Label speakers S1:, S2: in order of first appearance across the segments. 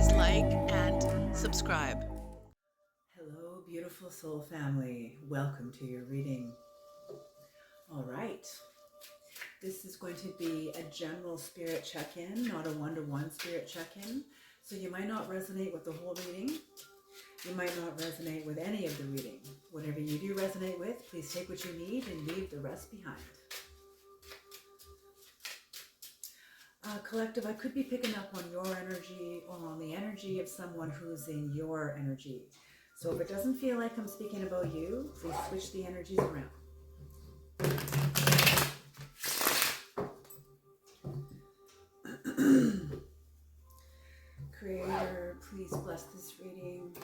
S1: please like and subscribe.
S2: Hello, beautiful soul family. Welcome to your reading. All right. This is going to be a general spirit check-in, not a one-to-one spirit check-in. So you might not resonate with the whole reading. You might not resonate with any of the reading. Whatever you do resonate with, please take what you need and leave the rest behind. Collective, I could be picking up on your energy or on the energy of someone who's in your energy. So if it doesn't feel like I'm speaking about you, please switch the energies around. Creator, please bless this reading.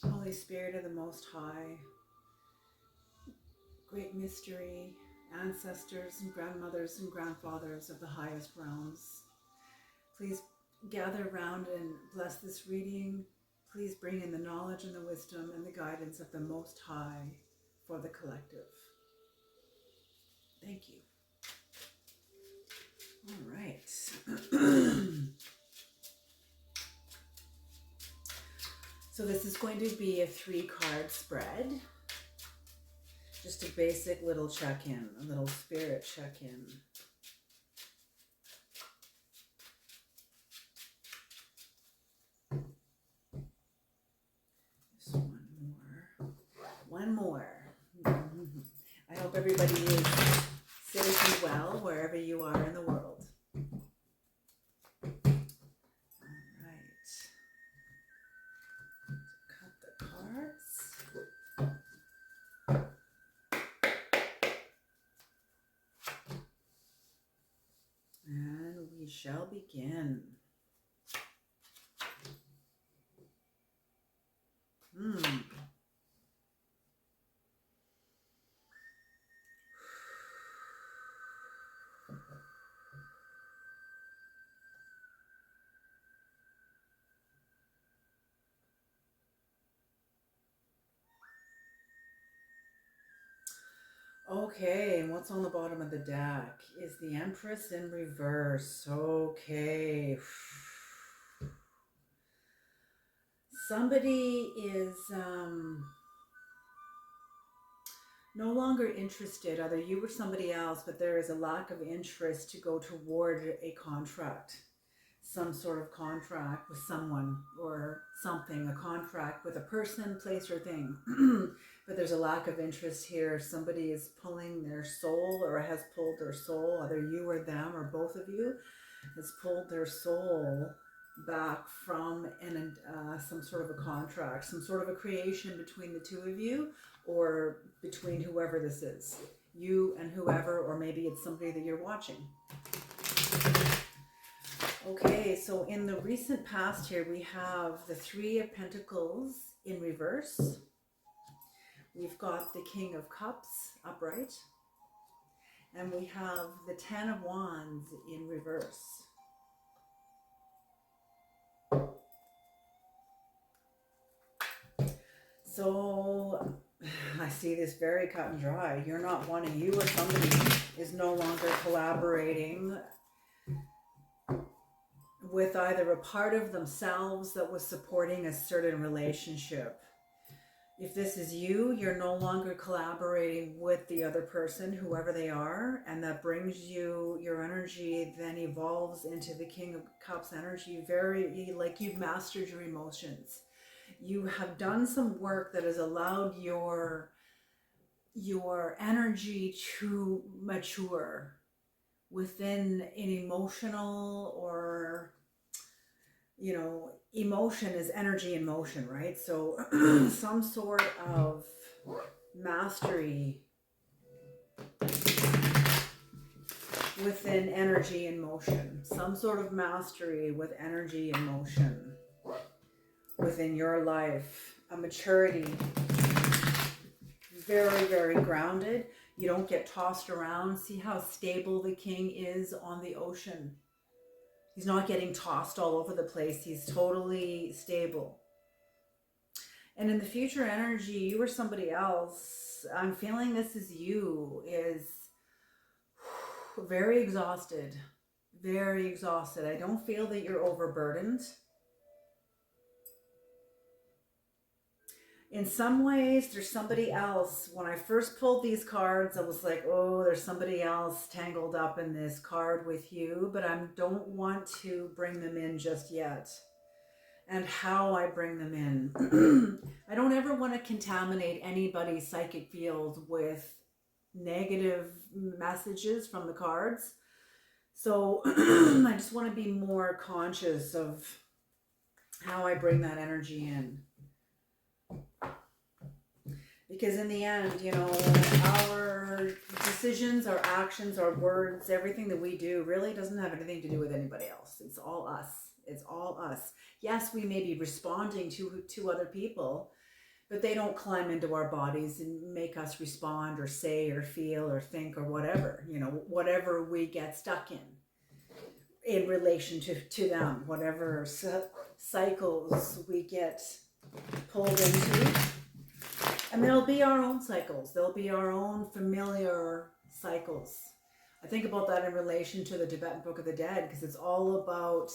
S2: Holy Spirit of the Most High, great mystery, ancestors and grandmothers and grandfathers of the highest realms, please gather around and bless this reading. Please bring in the knowledge and the wisdom and the guidance of the Most High for the collective. Thank you. All right. So this is going to be a 3-card spread. Just a basic little check-in, a little spirit check-in. Just one more. I hope everybody is safe and well wherever you are in the world. All right. Cut the cards. And we shall begin. Okay, and what's on the bottom of the deck is the Empress in reverse. Okay. Somebody is no longer interested, either you or somebody else, but there is a lack of interest to go toward a contract, some sort of contract with someone or something, a contract with a person, place, or thing. But there's a lack of interest here. Somebody is pulling their soul or has pulled their soul, either you or them or both of you, has pulled their soul back from some sort of a contract, some sort of a creation between the two of you or between whoever this is, you and whoever, or maybe it's somebody that you're watching. Okay, so in the recent past here, we have the 3 of Pentacles in reverse. We've got the King of Cups upright. And we have the 10 of Wands in reverse. So I see this very cut and dry. You're not wanting, you or somebody is no longer collaborating with either a part of themselves that was supporting a certain relationship. If this is you, you're no longer collaborating with the other person, whoever they are, and that brings you, your energy then evolves into the King of Cups energy, very like you've mastered your emotions. You have done some work that has allowed your energy to mature within an emotional, or emotion is energy in motion, right? So some sort of mastery within energy in motion, some sort of mastery with energy in motion within your life, a maturity, very, very grounded. You don't get tossed around. See how stable the king is on the ocean. He's not getting tossed all over the place. He's totally stable. And in the future energy, you or somebody else, I'm feeling this is you, is very exhausted, very exhausted. I don't feel that you're overburdened. In some ways, there's somebody else. When I first pulled these cards, I was like, oh, there's somebody else tangled up in this card with you, but I don't want to bring them in just yet. And how I bring them in. I don't ever want to contaminate anybody's psychic field with negative messages from the cards. So I just want to be more conscious of how I bring that energy in. Because in the end, you know, our decisions, our actions, our words, everything that we do really doesn't have anything to do with anybody else. It's all us. It's all us. Yes, we may be responding to other people, but they don't climb into our bodies and make us respond or say or feel or think or whatever, you know, whatever we get stuck in relation to them, whatever cycles we get pulled into. And there'll be our own cycles. There'll be our own familiar cycles. I think about that in relation to the Tibetan Book of the Dead, because it's all about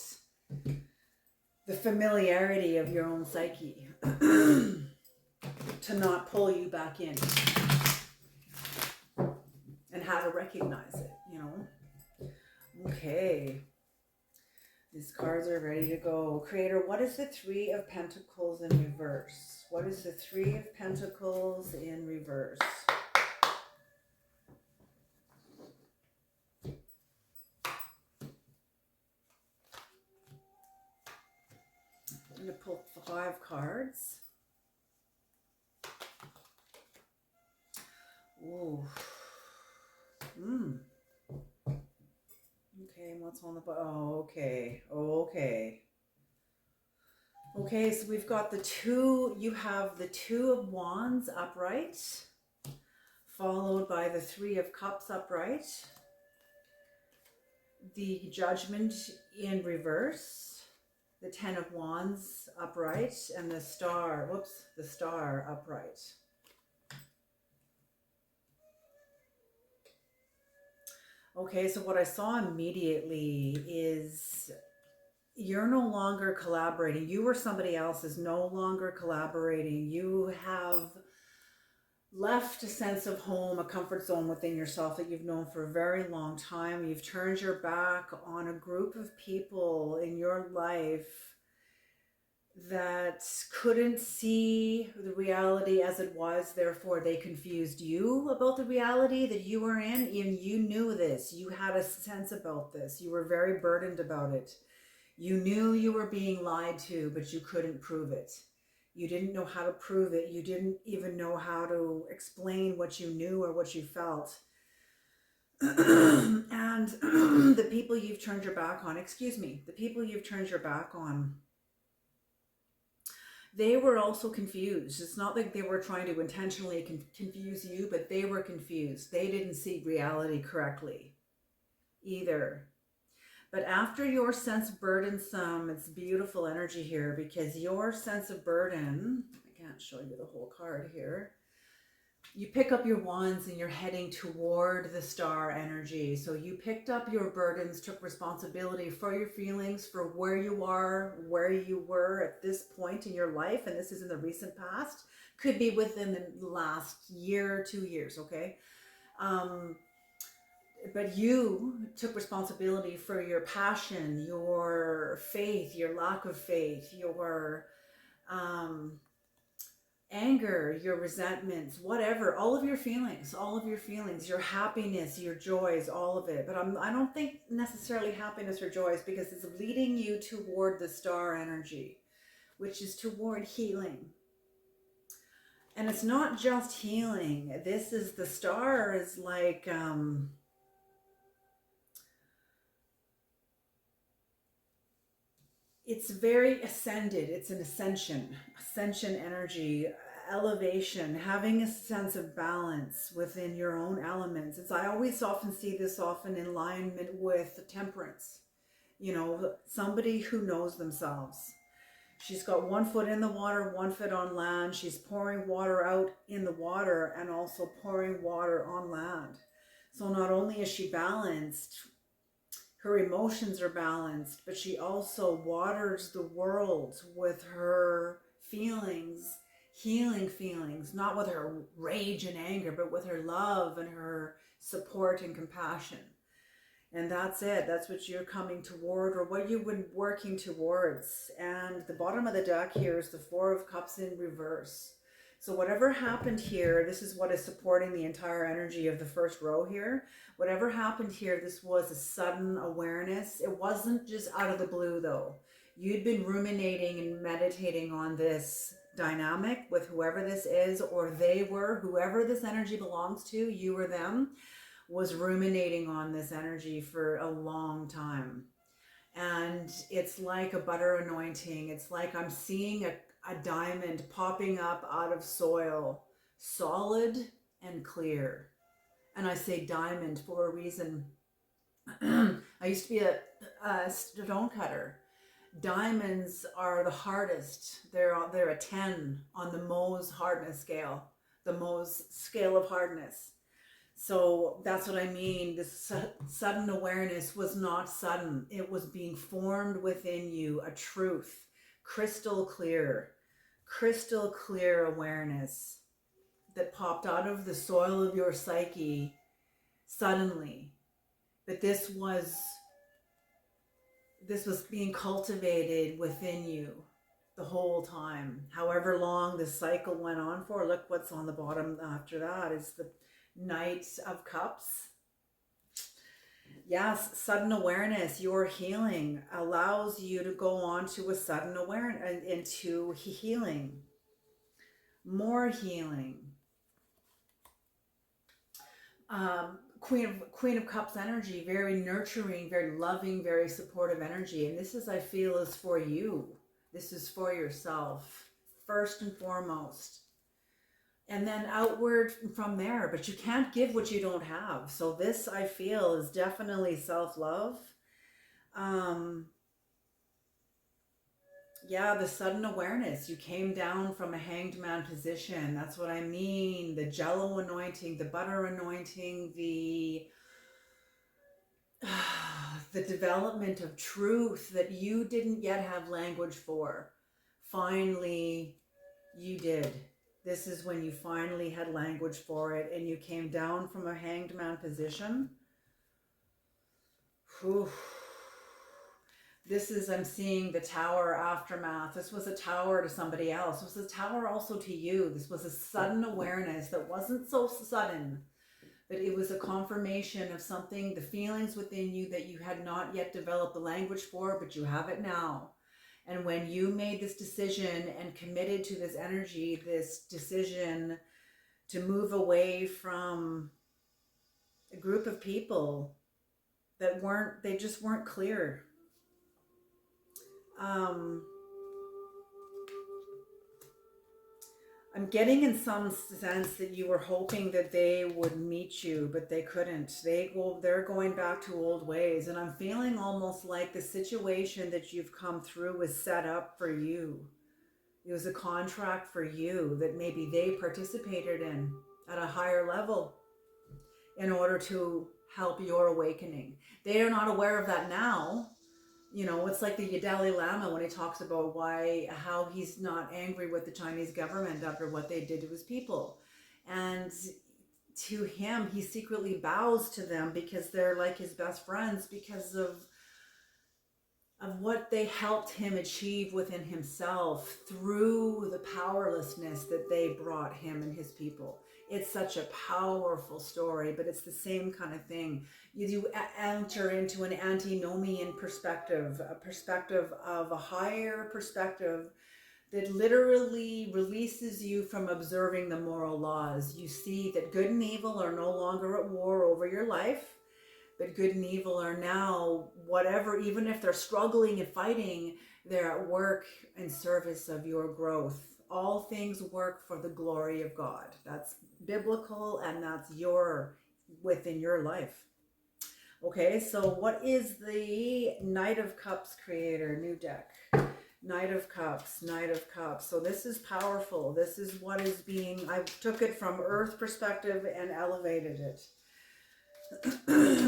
S2: the familiarity of your own psyche to not pull you back in, and how to recognize it, you know. Okay. These cards are ready to go. Creator, what is the Three of Pentacles in reverse? What is the Three of Pentacles in reverse? I'm going to pull 5 cards. Ooh. Okay, what's on the bottom? Oh, okay. Okay. Okay, so we've got the two, you have the Two of Wands upright, followed by the Three of Cups upright, the Judgment in reverse, the Ten of Wands upright, and the Star, the Star upright. Okay, so what I saw immediately is you're no longer collaborating. You or somebody else is no longer collaborating. You have left a sense of home, a comfort zone within yourself that you've known for a very long time. You've turned your back on a group of people in your life that couldn't see the reality as it was. Therefore, they confused you about the reality that you were in. And you knew this. You had a sense about this. You were very burdened about it. You knew you were being lied to, but you couldn't prove it. You didn't know how to prove it. You didn't even know how to explain what you knew or what you felt. And the people you've turned your back on, the people you've turned your back on, they were also confused. It's not like they were trying to intentionally confuse you, but they were confused. They didn't see reality correctly either. But after your sense of burdensome, it's beautiful energy here, because your sense of burden, I can't show you the whole card here. You pick up your wands and you're heading toward the Star energy. So you picked up your burdens, took responsibility for your feelings, for where you are, where you were at this point in your life. And this is in the recent past. Could be within the last year, 2 years, okay? But you took responsibility for your passion, your faith, your lack of faith, your anger, your resentments, whatever, all of your feelings, your happiness, your joys, all of it. But I don't think necessarily happiness or joys, because it's leading you toward the Star energy, which is toward healing. And it's not just healing. This is, the Star is like, it's very ascended. It's an ascension energy, elevation, having a sense of balance within your own elements. I always often see this often in alignment with temperance. You know, somebody who knows themselves. She's got 1 foot in the water, 1 foot on land. She's pouring water out in the water and also pouring water on land. So not only is she balanced, Her emotions are balanced, but she also waters the world with her feelings, healing feelings, not with her rage and anger, but with her love and her support and compassion. And that's it. That's what you're coming toward, or what you've been working towards. And the bottom of the deck here is the Four of Cups in reverse. So whatever happened here, this is what is supporting the entire energy of the first row here. Whatever happened here, this was a sudden awareness. It wasn't just out of the blue though. You'd been ruminating and meditating on this dynamic with whoever this is, or they were, whoever this energy belongs to, you or them, was ruminating on this energy for a long time. And it's like a butter anointing. It's like I'm seeing a diamond popping up out of soil, solid and clear. And I say diamond for a reason. I used to be a stone cutter. Diamonds are the hardest. They're a 10 on the Mohs hardness scale, the Mohs scale of hardness. So that's what I mean. This sudden awareness was not sudden. It was being formed within you, a truth, crystal clear awareness that popped out of the soil of your psyche suddenly. But this was being cultivated within you the whole time. However long the cycle went on for. Look what's on the bottom after that is the Knight of Cups. Yes, sudden awareness. Your healing allows you to go on to a sudden awareness, into healing, more healing. Queen of Cups energy, very nurturing, very loving, very supportive energy. And this is, I feel, is for you. This is for yourself, first and foremost. And then outward from there, but you can't give what you don't have. So this, I feel, is definitely self-love. Yeah, the sudden awareness. You came down from a hanged man position. That's what I mean. The jello anointing, the butter anointing, the development of truth that you didn't yet have language for. Finally, you did. This is when you finally had language for it and you came down from a hanged man position. Whew. This is, I'm seeing the tower aftermath. This was a tower to somebody else. This was a tower also to you. This was a sudden awareness that wasn't so sudden, but it was a confirmation of something, the feelings within you that you had not yet developed the language for, but you have it now. And when you made this decision and committed to this energy, this decision to move away from a group of people that they just weren't clear. I'm getting in some sense that you were hoping that they would meet you, but they couldn't. They're going back to old ways. And I'm feeling almost like the situation that you've come through was set up for you. It was a contract for you that maybe they participated in at a higher level in order to help your awakening. They are not aware of that now. You know, it's like the Dalai Lama when he talks about how he's not angry with the Chinese government after what they did to his people. And to him, he secretly bows to them because they're like his best friends because of what they helped him achieve within himself through the powerlessness that they brought him and his people. It's such a powerful story, but it's the same kind of thing. You enter into an antinomian perspective, a perspective of a higher perspective that literally releases you from observing the moral laws. You see that good and evil are no longer at war over your life, but good and evil are now whatever, even if they're struggling and fighting, they're at work in service of your growth. All things work for the glory of God. That's biblical, and that's within your life. Okay, so what is the Knight of Cups creator? New deck. Knight of Cups, Knight of Cups. So this is powerful. This is what is being, I took it from earth perspective and elevated it.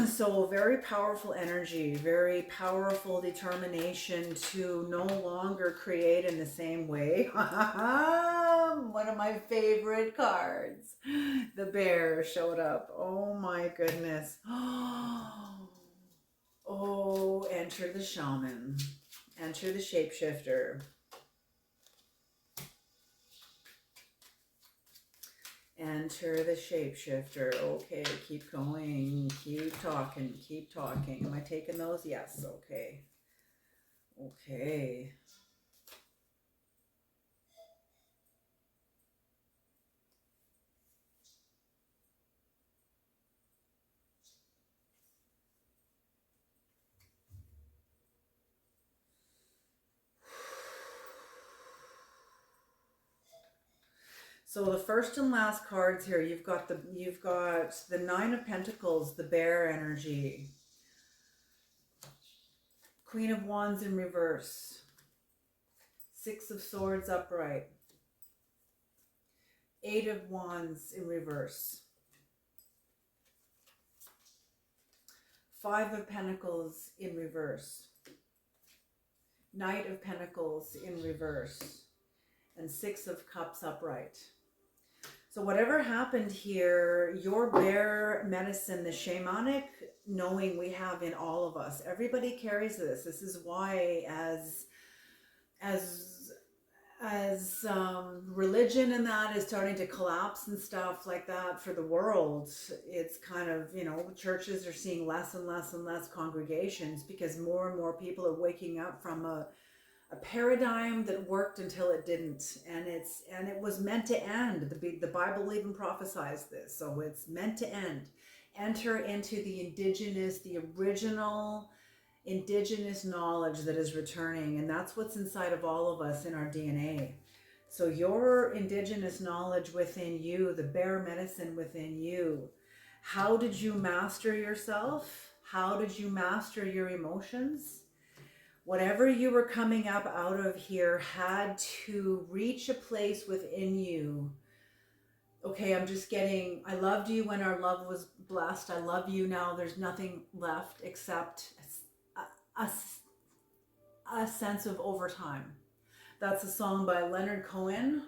S2: So very powerful energy, very powerful determination to no longer create in the same way. One of my favorite cards. The bear showed up. Oh my goodness. Oh, enter the shaman. Enter the shapeshifter. Enter the shapeshifter. Okay, keep going. Keep talking. Keep talking. Am I taking those? Yes. Okay. Okay. So the first and last cards here, you've got the Nine of Pentacles, the bear energy. Queen of Wands in reverse. Six of Swords upright. Eight of Wands in reverse. Five of Pentacles in reverse. Knight of Pentacles in reverse. And Six of Cups upright. So whatever happened here, your bear medicine, the shamanic knowing we have in all of us, everybody carries this. This is why as religion and that is starting to collapse and stuff like that for the world, it's kind of, churches are seeing less and less and less congregations because more and more people are waking up from a paradigm that worked until it didn't, and it was meant to end. The Bible even prophesies this, so it's meant to end. Enter into the original indigenous knowledge that is returning, and that's what's inside of all of us in our DNA. So your indigenous knowledge within you, the bear medicine within you, how did you master yourself? How did you master your emotions? Whatever you were coming up out of here had to reach a place within you. Okay, I'm just getting, I loved you when our love was blessed. I love you now. There's nothing left except a, a sense of overtime. That's a song by Leonard Cohen.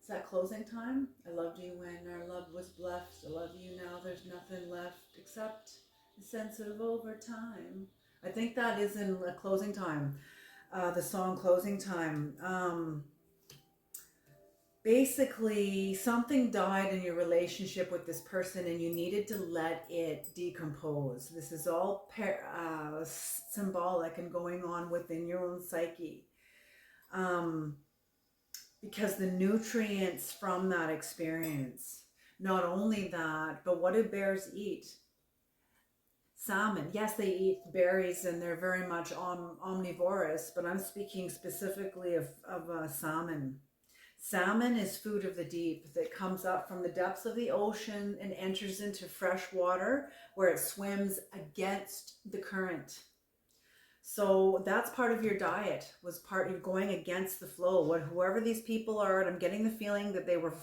S2: Is that Closing Time? I loved you when our love was blessed. I love you now. There's nothing left except a sense of overtime. I think that is in Closing Time. The song Closing Time. Basically, something died in your relationship with this person and you needed to let it decompose. This is all symbolic and going on within your own psyche. Because the nutrients from that experience, not only that, but what do bears eat? Salmon. Yes, they eat berries and they're very much omnivorous, but I'm speaking specifically of salmon. Salmon is food of the deep that comes up from the depths of the ocean and enters into fresh water where it swims against the current. So that's part of your diet, was part of going against the flow. Whoever these people are, and I'm getting the feeling that they were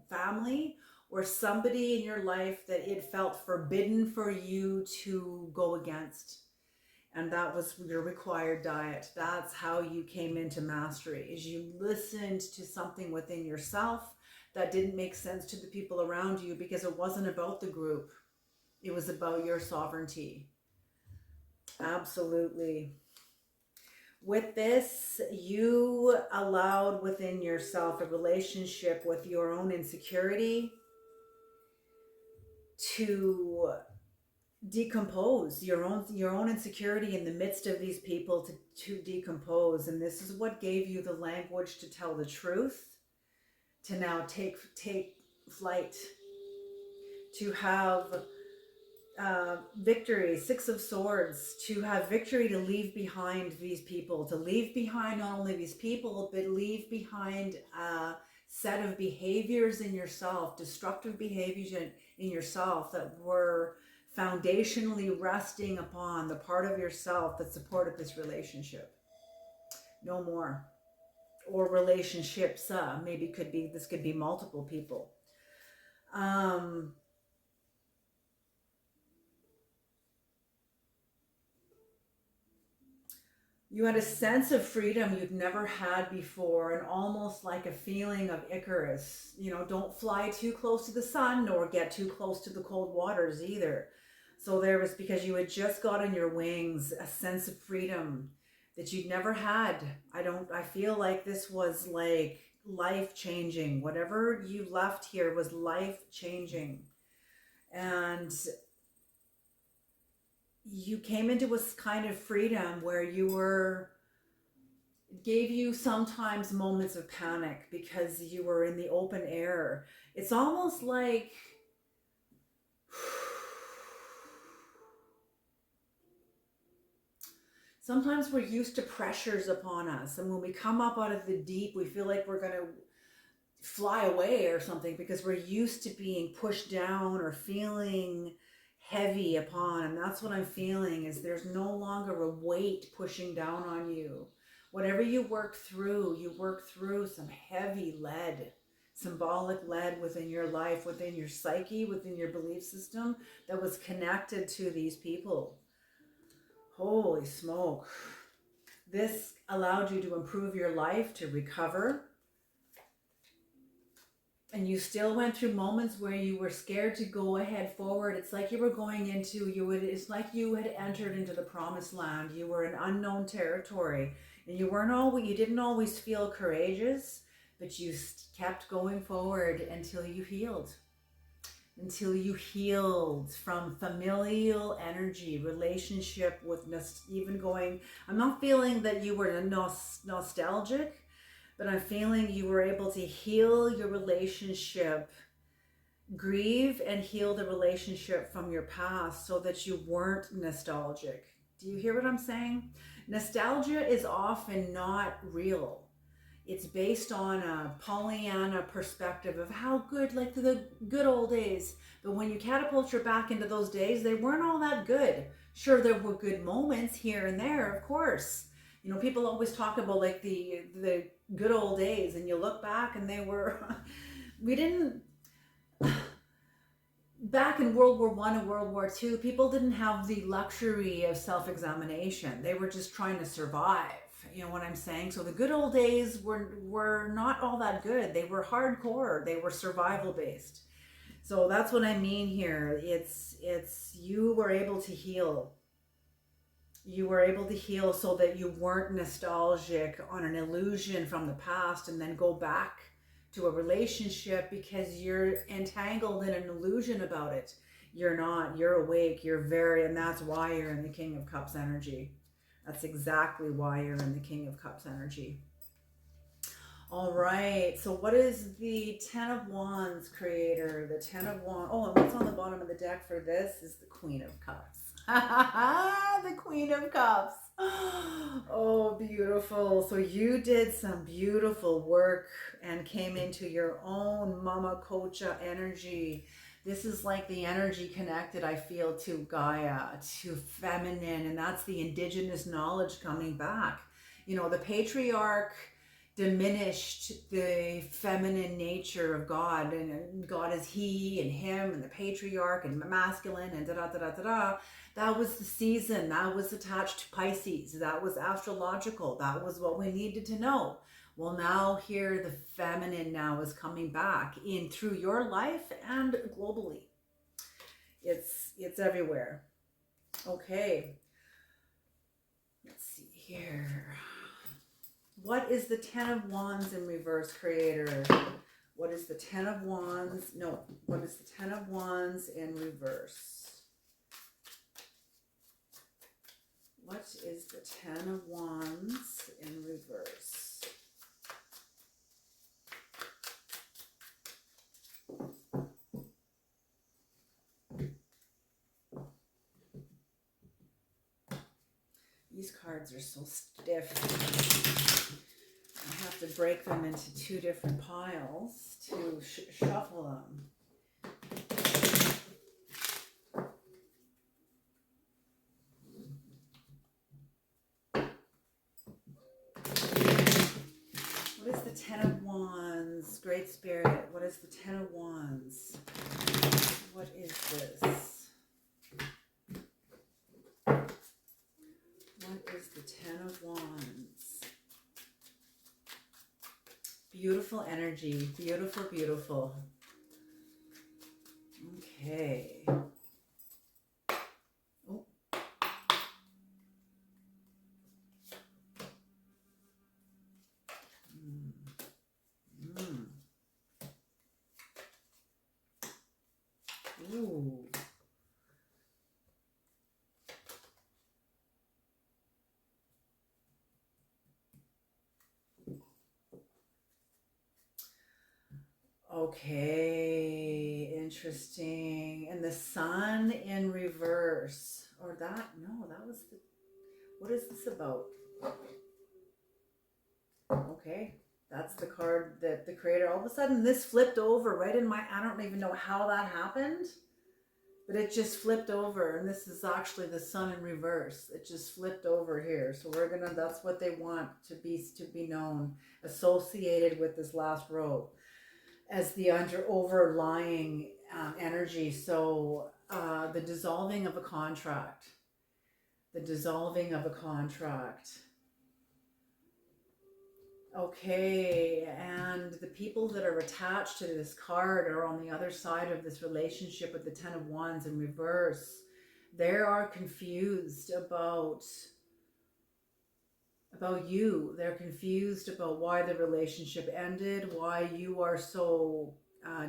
S2: family or somebody in your life that it felt forbidden for you to go against. And that was your required diet. That's how you came into mastery, is you listened to something within yourself that didn't make sense to the people around you because it wasn't about the group. It was about your sovereignty. Absolutely. With this, you allowed within yourself a relationship with your own insecurity to decompose your own insecurity in the midst of these people to decompose. And this is what gave you the language to tell the truth, to now take flight, to have victory, Six of Swords, to have victory, to leave behind these people, to leave behind not only these people, but leave behind a set of behaviors in yourself, destructive behaviors in yourself that were foundationally resting upon the part of yourself that supported this relationship. No more. Or relationships, this could be multiple people. You had a sense of freedom you'd never had before, and almost like a feeling of Icarus. You know, don't fly too close to the sun nor get too close to the cold waters either. So there was, because you had just got on your wings, a sense of freedom that you'd never had. I feel like this was like life changing. Whatever you left here was life changing. And you came into a kind of freedom where you were, it gave you sometimes moments of panic because you were in the open air. It's almost like sometimes we're used to pressures upon us, and when we come up out of the deep, we feel like we're going to fly away or something because we're used to being pushed down or feeling heavy upon. And that's what I'm feeling, is there's no longer a weight pushing down on you. Whatever you work through some heavy lead, symbolic lead within your life, within your psyche, within your belief system that was connected to these people. Holy smoke. This allowed you to improve your life, to recover. And you still went through moments where you were scared to go ahead forward. It's like you were going into, it's like you had entered into the promised land. You were in unknown territory, and you didn't always feel courageous, but you kept going forward until you healed. Until you healed from familial energy, relationship with even going, I'm not feeling that you were nostalgic, but I'm feeling you were able to heal your relationship, grieve and heal the relationship from your past so that you weren't nostalgic. Do you hear what I'm saying? Nostalgia is often not real. It's based on a Pollyanna perspective of how good, like the good old days. But when you catapult your back into those days, they weren't all that good. Sure, there were good moments here and there, of course. You know, people always talk about like the good old days, and you look back and they were, we didn't, back in World War One and World War Two, people didn't have the luxury of self-examination. They were just trying to survive. You know what I'm saying? So the good old days were not all that good. They were hardcore. They were survival based. So that's what I mean here. It's you were able to heal. You were able to heal so that you weren't nostalgic on an illusion from the past and then go back to a relationship because you're entangled in an illusion about it. You're not. You're awake. And that's why you're in the King of Cups energy. That's exactly why you're in the King of Cups energy. All right. So what is the Ten of Wands, creator? The Ten of Wands. Oh, and what's on the bottom of the deck for this is the Queen of Cups. The Queen of Cups. Oh, beautiful. So you did some beautiful work and came into your own Mama Kocha energy. This is like the energy connected, I feel, to Gaia, to feminine, and that's the indigenous knowledge coming back. You know, the patriarch diminished the feminine nature of God, and God is he and him, and the patriarch and masculine and da-da-da-da-da-da. That was the season. That was attached to Pisces. That was astrological. That was what we needed to know. Well, now here the feminine now is coming back in through your life and globally. It's everywhere. Okay. Let's see here. What is the Ten of Wands in reverse, creator? What is the Ten of Wands? No, what is the Ten of Wands in reverse? What is the Ten of Wands in reverse? These cards are so stiff. I have to break them into two different piles to shuffle them. What is the Ten of Wands? Great Spirit. What is the Ten of Wands? What is this? What is the Ten of Wands. Beautiful energy. Beautiful, beautiful. Okay. Oh. Mm. Ooh. Okay, interesting. And the sun in reverse. Or that, no, that was the, what is this about? Okay, that's the card that the creator, all of a sudden this flipped over right in my, I don't even know how that happened, but it just flipped over. And this is actually the sun in reverse. It just flipped over here. So we're gonna, that's what they want to be known, associated with this last row as the overlying energy. So the dissolving of a contract, the dissolving of a contract. Okay, and the people that are attached to this card are on the other side of this relationship with the Ten of Wands in reverse. They are confused about you. They're confused about why the relationship ended, why you are so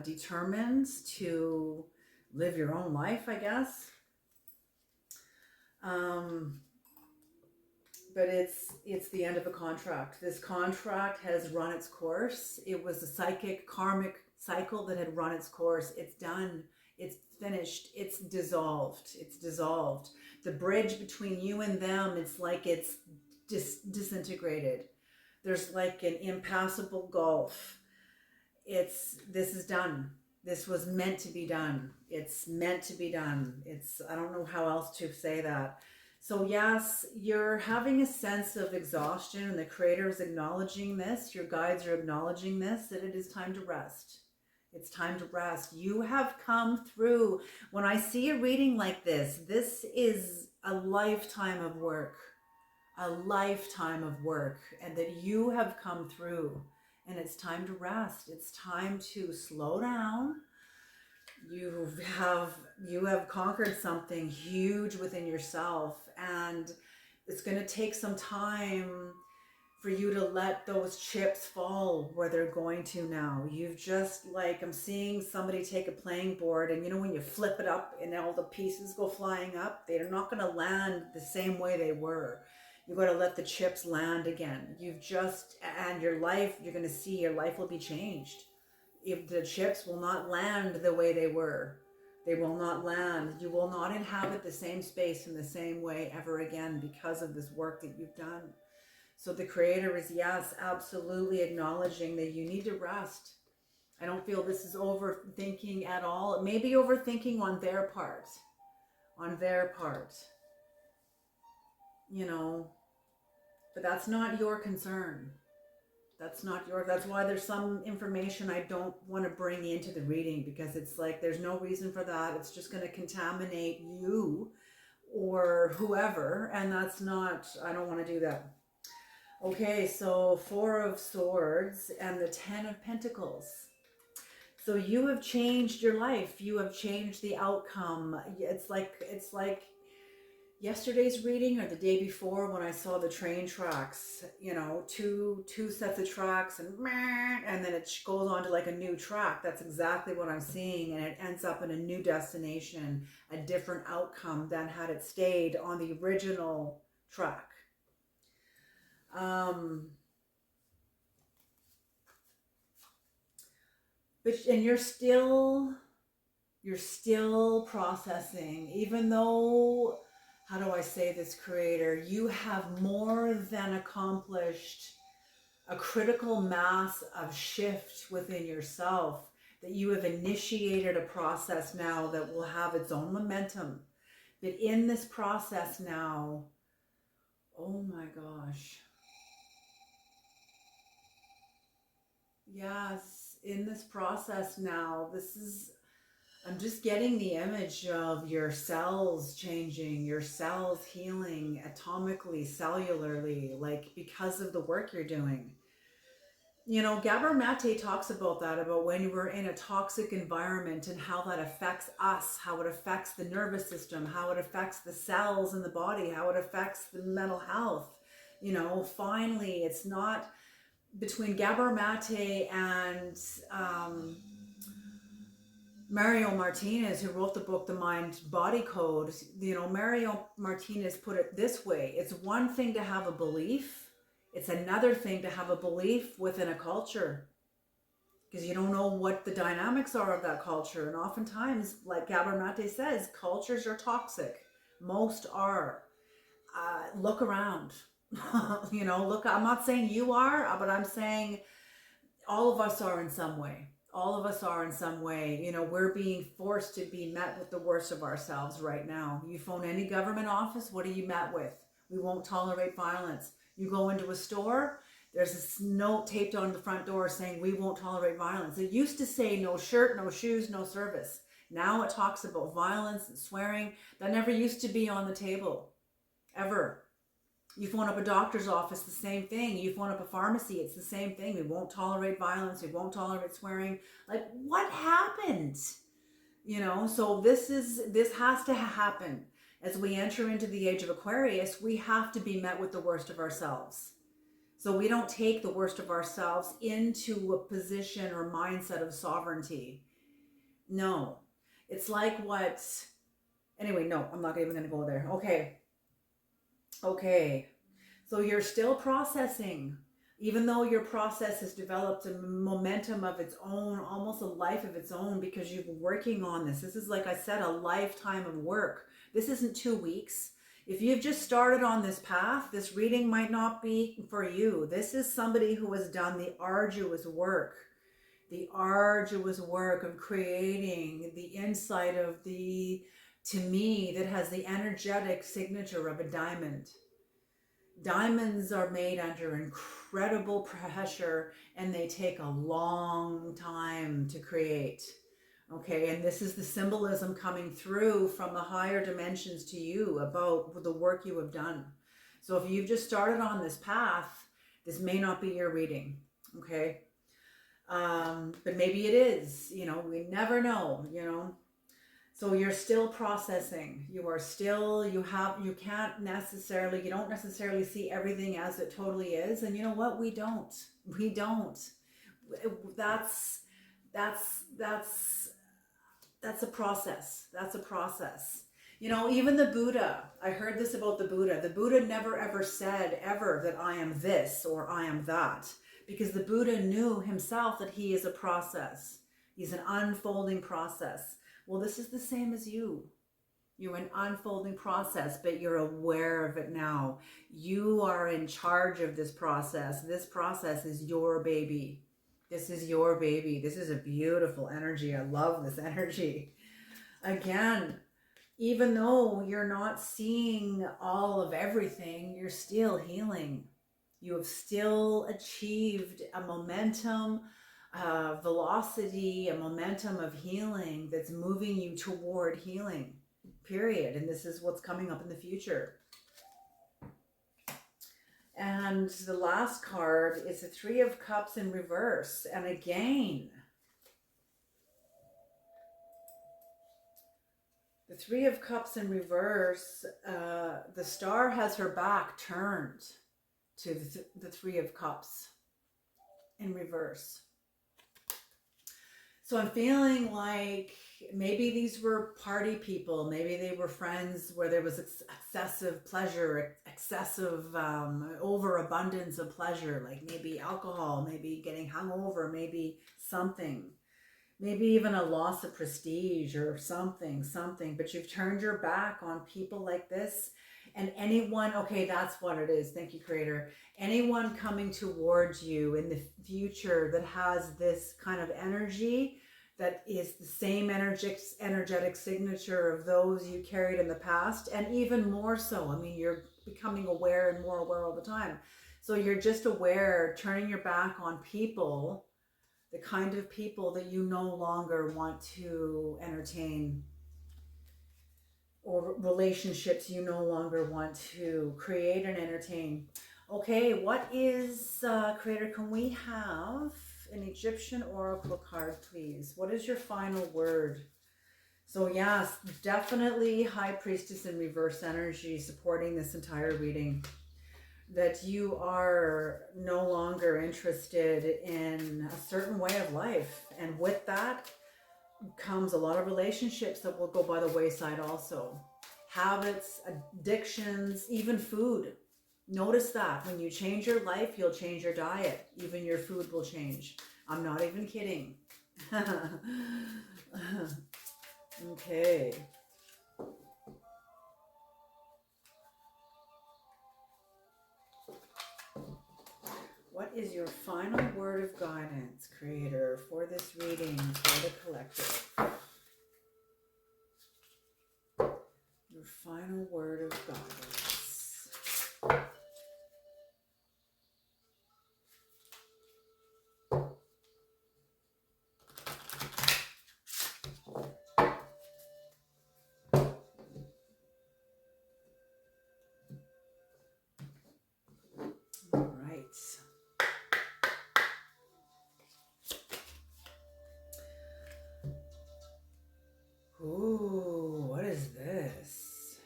S2: determined to live your own life, I guess. But it's the end of a contract. This contract has run its course. It was a psychic karmic cycle that had run its course. It's done. It's finished. It's dissolved. It's dissolved. The bridge between you and them, it's like it's disintegrated. There's like an impassable gulf. This is done. This was meant to be done. It's meant to be done. I don't know how else to say that. So yes, you're having a sense of exhaustion, and the creator is acknowledging this. Your guides are acknowledging this, that it is time to rest. It's time to rest. You have come through. When I see a reading like this is a lifetime of work, and that you have come through, and it's time to rest. It's time to slow down. You have conquered something huge within yourself, and it's going to take some time for you to let those chips fall where they're going to now. You've just, like, I'm seeing somebody take a playing board, and you know when you flip it up and all the pieces go flying up, they're not going to land the same way they were. You've got to let the chips land again. And your life, you're going to see your life will be changed. If the chips will not land the way they were, they will not land. You will not inhabit the same space in the same way ever again because of this work that you've done. So the creator is, yes, absolutely acknowledging that you need to rest. I don't feel this is overthinking at all. It may be overthinking on their part. You know, but that's not your concern. That's why there's some information I don't want to bring into the reading, because it's like there's no reason for that. It's just going to contaminate you or whoever, and I don't want to do that. Okay, so Four of Swords and the Ten of Pentacles. So you have changed your life. You have changed the outcome. It's like yesterday's reading or the day before when I saw the train tracks, you know, two sets of tracks, and then it goes on to like a new track. That's exactly what I'm seeing, and it ends up in a new destination, a different outcome than had it stayed on the original track. And you're still processing, even though, how do I say this, creator? You have more than accomplished a critical mass of shift within yourself, that you have initiated a process now that will have its own momentum. But in this process now, oh my gosh. Yes, in this process now, this is I'm just getting the image of your cells changing, your cells healing atomically, cellularly, like because of the work you're doing. You know, Gabor Mate talks about that, about when we're in a toxic environment and how that affects us, how it affects the nervous system, how it affects the cells in the body, how it affects the mental health. You know, finally, it's not between Gabor Mate and Mario Martinez, who wrote the book The Mind Body Code. You know, Mario Martinez put it this way: it's one thing to have a belief, it's another thing to have a belief within a culture, because you don't know what the dynamics are of that culture. And oftentimes, like Gabor Mate says, cultures are toxic. Most are. Look around. You know, look, I'm not saying you are, but I'm saying all of us are in some way. All of us are in some way. You know, we're being forced to be met with the worst of ourselves right now. You phone any government office, what are you met with? We won't tolerate violence. You go into a store, there's this note taped on the front door saying we won't tolerate violence. It used to say no shirt, no shoes, no service. Now it talks about violence and swearing. That never used to be on the table, ever. You phone up a doctor's office, the same thing. You phone up a pharmacy, it's the same thing. We won't tolerate violence. We won't tolerate swearing. Like, what happened? You know, so this has to happen. As we enter into the age of Aquarius, we have to be met with the worst of ourselves. So we don't take the worst of ourselves into a position or mindset of sovereignty. No. It's like what, anyway, no, I'm not even going to go there. Okay. So you're still processing, even though your process has developed a momentum of its own, almost a life of its own, because you've been working on this. This is, like I said, a lifetime of work. This isn't 2 weeks. If you've just started on this path, this reading might not be for you. This is somebody who has done the arduous work of creating the insight of the, to me, that has the energetic signature of a diamond. Diamonds are made under incredible pressure and they take a long time to create. Okay, and this is the symbolism coming through from the higher dimensions to you about the work you have done. So if you've just started on this path, this may not be your reading. Okay, but maybe it is. You know, we never know. You know, so you're still processing. You are still, you don't necessarily see everything as it totally is. And you know what? We don't. That's, that's, that's, that's a process. That's a process. You know, even the Buddha, I heard this about the Buddha. The Buddha never ever said ever that I am this or I am that, because the Buddha knew himself that he is a process. He's an unfolding process. Well, this is the same as you. You're an unfolding process, but you're aware of it now. You are in charge of this process. This process is your baby. This is your baby. This is a beautiful energy. I love this energy. Again, even though you're not seeing all of everything, you're still healing. You have still achieved a momentum, velocity, a momentum of healing that's moving you toward healing, period. And this is what's coming up in the future. And the last card is the Three of Cups in reverse. And again, the Three of Cups in reverse, the star has her back turned to the Three of Cups in reverse. So I'm feeling like maybe these were party people. Maybe they were friends where there was excessive pleasure, excessive overabundance of pleasure, like maybe alcohol, maybe getting hungover, maybe something. Maybe even a loss of prestige or something. But you've turned your back on people like this. And anyone, okay, that's what it is. Thank you, Creator. Anyone coming towards you in the future that has this kind of energy that is the same energetic signature of those you carried in the past, and even more so. I mean, you're becoming aware and more aware all the time. So you're just aware, turning your back on people the kind of people that you no longer want to entertain, or relationships you no longer want to create and entertain. Okay, what is, Creator, can we have an Egyptian oracle card, please? What is your final word? So yes, definitely High Priestess in reverse energy supporting this entire reading. That you are no longer interested in a certain way of life. And with that comes a lot of relationships that will go by the wayside also. Habits, addictions, even food. Notice that when you change your life, you'll change your diet. Even your food will change. I'm not even kidding. Okay. What is your final word of guidance, Creator, for this reading for the collective? Your final word of guidance. All right. Ooh, what is this?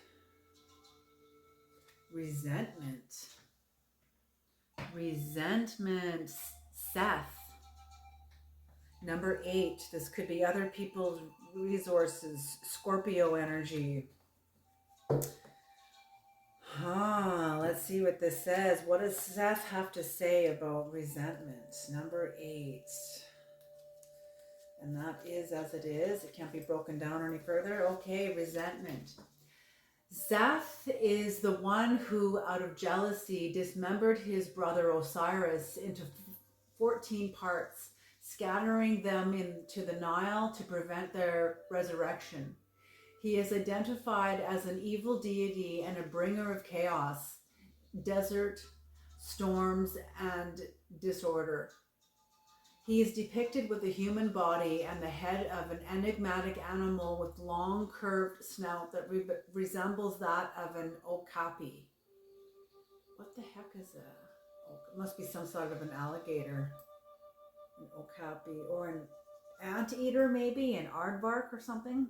S2: Resentment. Resentment. Seth. Number 8. This could be other people's resources. Scorpio energy. Let's see what this says. What does Seth have to say about resentment? Number 8. And that is as it is. It can't be broken down any further. Okay, resentment. Seth is the one who, out of jealousy, dismembered his brother Osiris into 14 parts, scattering them into the Nile to prevent their resurrection. He is identified as an evil deity and a bringer of chaos, desert, storms, and disorder. He is depicted with a human body and the head of an enigmatic animal with long curved snout that resembles that of an okapi. What the heck is a? It must be some sort of an alligator. An okapi, or an anteater, maybe an aardvark or something.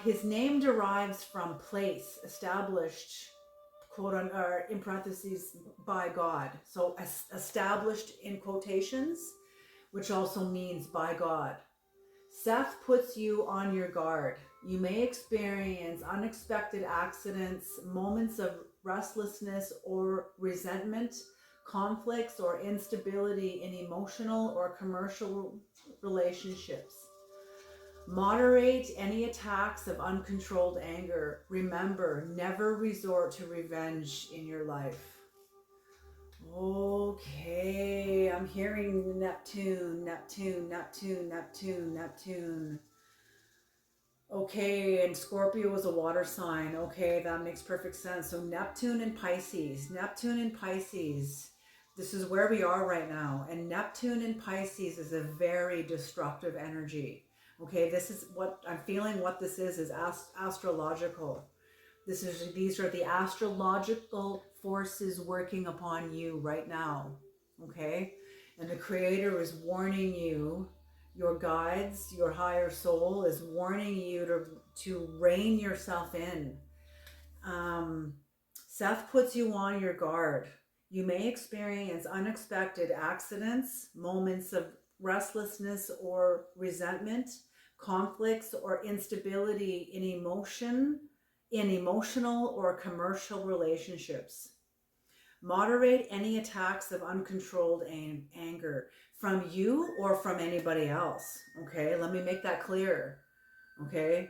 S2: His name derives from place, established, quote on, or in parentheses, by God. So established in quotations, which also means by God. Seth puts you on your guard. You may experience unexpected accidents, moments of restlessness or resentment, conflicts or instability in emotional or commercial relationships. Moderate any attacks of uncontrolled anger. Remember, never resort to revenge in your life. Okay, I'm hearing Neptune, Neptune, Neptune, Neptune, Neptune. Okay, and Scorpio is a water sign. Okay, that makes perfect sense. So Neptune and Pisces. Neptune and Pisces. This is where we are right now. And Neptune and Pisces is a very destructive energy. Okay, this is what I'm feeling. What this is astrological. These are the astrological forces working upon you right now. Okay, and the Creator is warning you. Your guides, your higher soul is warning you to rein yourself in. Seth puts you on your guard. You may experience unexpected accidents, moments of restlessness or resentment, conflicts or instability in emotional or commercial relationships. Moderate any attacks of uncontrolled anger from you or from anybody else. Okay, let me make that clear. Okay,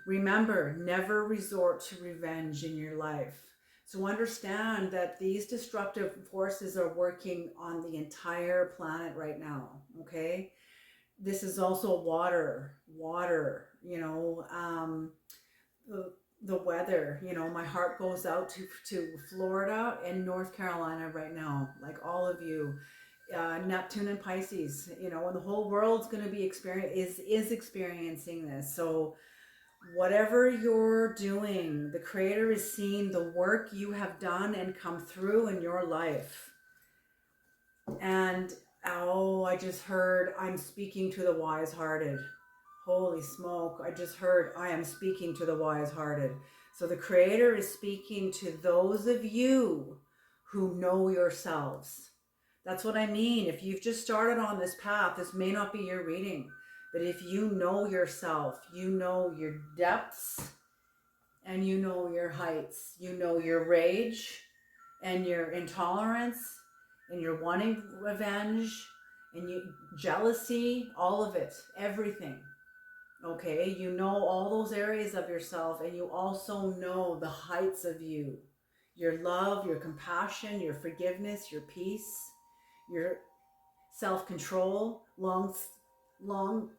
S2: remember, never resort to revenge in your life. So understand that these destructive forces are working on the entire planet right now. Okay, this is also water, the weather. My heart goes out to Florida and North Carolina right now, like all of you. Neptune and Pisces, you know, and the whole world's going to be is experiencing this. So whatever you're doing, the Creator is seeing the work you have done and come through in your life. And oh, I just heard, I'm speaking to the wise-hearted. Holy smoke, I just heard, I am speaking to the wise-hearted. So the Creator is speaking to those of you who know yourselves. That's what I mean. If you've just started on this path, this may not be your reading. But if you know yourself, you know your depths and you know your heights, you know your rage and your intolerance and your wanting revenge and you jealousy, all of it, everything. Okay, you know all those areas of yourself, and you also know the heights of you, your love, your compassion, your forgiveness, your peace, your self-control, long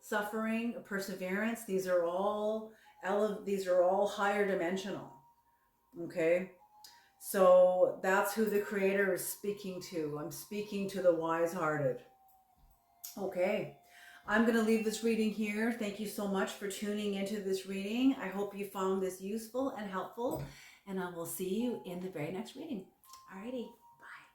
S2: suffering, perseverance. These are all higher dimensional. Okay, so that's who the Creator is speaking to. I'm speaking to the wise-hearted. Okay, I'm going to leave this reading here. Thank you so much for tuning into this reading. I hope you found this useful and helpful, and I will see you in the very next reading. Alrighty, bye.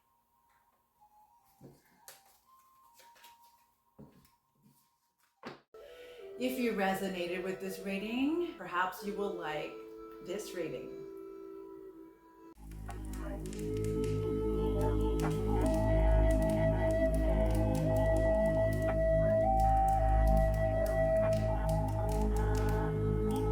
S2: If you resonated with this reading, perhaps you will like this reading.